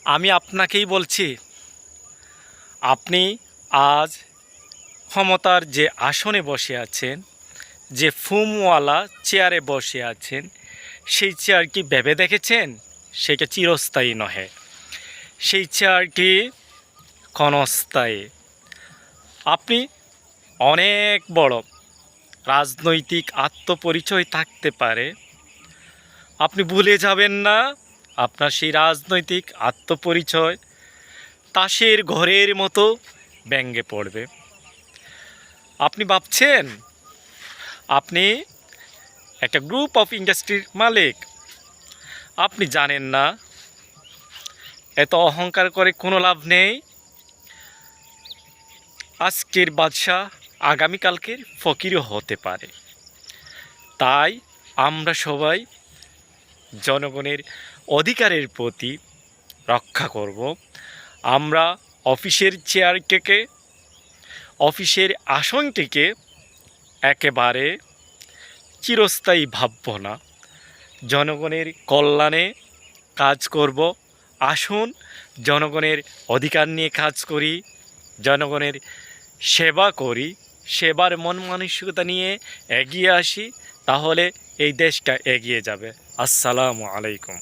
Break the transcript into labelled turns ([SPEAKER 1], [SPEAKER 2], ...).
[SPEAKER 1] আমি আপনাকেই বলছি, আপনি আজ ক্ষমতার যে আসনে বসে আছেন, যে ফুমওয়ালা চেয়ারে বসে আছেন, সেই চেয়ার কি ভেবে দেখেছেন সেটা চিরস্থায়ী নহে। সেই চেয়ারটি ক্ষণস্থায়ী। আপনি অনেক বড় রাজনৈতিক আত্মপরিচয় থাকতে পারে, আপনি ভুলে যাবেন না আপনার সেই রাজনৈতিক আত্মপরিচয় তাসের ঘরের মতো ভেঙে পড়বে। আপনি ভাবছেন আপনি একটা গ্রুপ অফ ইন্ডাস্ট্রির মালিক, আপনি জানেন না এত অহংকার করে কোনো লাভ নেই। আজকের বাদশাহ আগামীকালকের ফকিরও হতে পারে। তাই আমরা সবাই জনগণের অধিকারের প্রতি রক্ষা করব। আমরা অফিসের চেয়ারটিকে, অফিসের আসনটিকে একেবারে চিরস্থায়ী ভাবব না। জনগণের কল্যাণে কাজ করব। আসুন জনগণের অধিকার নিয়ে কাজ করি, জনগণের সেবা করি, সেবার মন মানসিকতা নিয়ে এগিয়ে আসি, তাহলে এই দেশটা এগিয়ে যাবে। আসসালামু আলাইকুম।